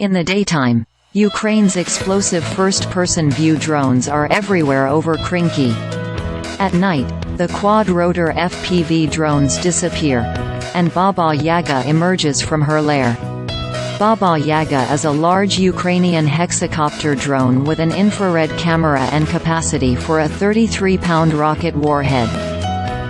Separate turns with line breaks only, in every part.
In the daytime, Ukraine's explosive first-person view drones are everywhere over Krynky. At night, the quad-rotor FPV drones disappear, and Baba Yaga emerges from her lair. Baba Yaga is a large Ukrainian hexacopter drone with an infrared camera and capacity for a 33-pound rocket warhead.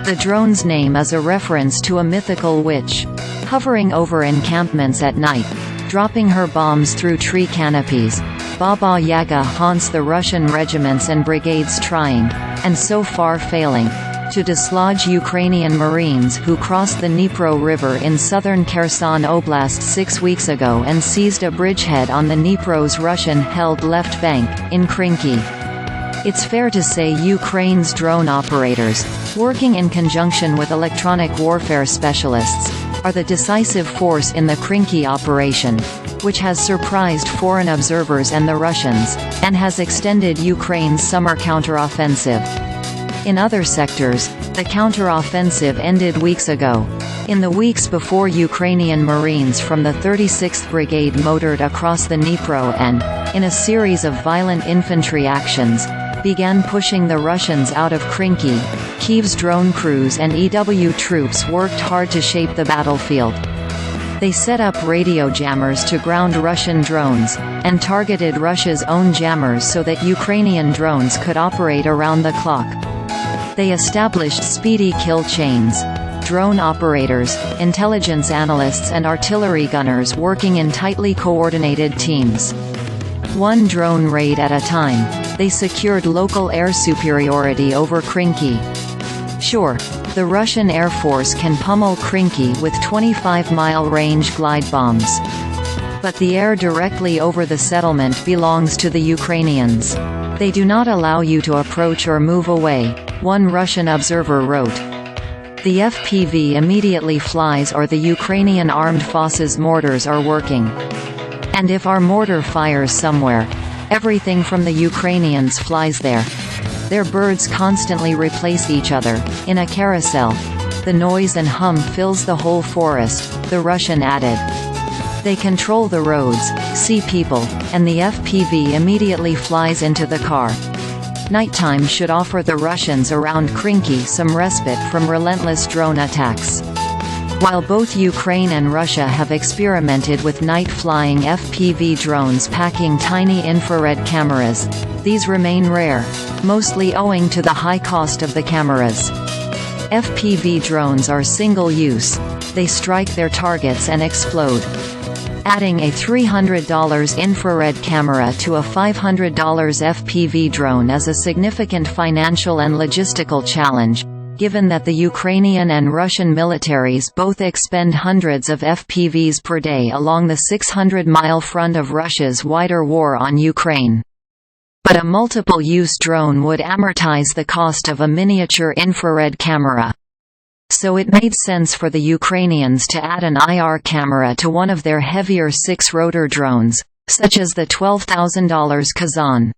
The drone's name is a reference to a mythical witch, hovering over encampments at night, dropping her bombs through tree canopies. Baba Yaga haunts the Russian regiments and brigades trying, and so far failing, to dislodge Ukrainian Marines who crossed the Dnipro River in southern Kherson Oblast 6 weeks ago and seized a bridgehead on the Dnipro's Russian-held left bank, in Krynky. It's fair to say Ukraine's drone operators, working in conjunction with electronic warfare specialists, are the decisive force in the Krynky operation, which has surprised foreign observers and the Russians, and has extended Ukraine's summer counteroffensive. In other sectors, the counteroffensive ended weeks ago. In the weeks before, Ukrainian Marines from the 36th Brigade motored across the Dnipro and, in a series of violent infantry actions, began pushing the Russians out of Krynky. Kyiv's drone crews and EW troops worked hard to shape the battlefield. They set up radio jammers to ground Russian drones, and targeted Russia's own jammers so that Ukrainian drones could operate around the clock. They established speedy kill chains. Drone operators, intelligence analysts and artillery gunners working in tightly coordinated teams. One drone raid at a time, they secured local air superiority over Krynky. Sure, the Russian Air Force can pummel Krynky with 25-mile range glide bombs. But the air directly over the settlement belongs to the Ukrainians. They do not allow you to approach or move away, one Russian observer wrote. The FPV immediately flies or the Ukrainian armed forces mortars are working. And if our mortar fires somewhere, everything from the Ukrainians flies there. Their birds constantly replace each other, in a carousel. The noise and hum fills the whole forest, the Russian added. They control the roads, see people, and the FPV immediately flies into the car. Nighttime should offer the Russians around Krynky some respite from relentless drone attacks. While both Ukraine and Russia have experimented with night-flying FPV drones packing tiny infrared cameras, these remain rare, mostly owing to the high cost of the cameras. FPV drones are single-use. They strike their targets and explode. Adding a $300 infrared camera to a $500 FPV drone is a significant financial and logistical challenge, given that the Ukrainian and Russian militaries both expend hundreds of FPVs per day along the 600-mile front of Russia's wider war on Ukraine. But a multiple-use drone would amortize the cost of a miniature infrared camera. So it made sense for the Ukrainians to add an IR camera to one of their heavier six-rotor drones, such as the $12,000 Kazan.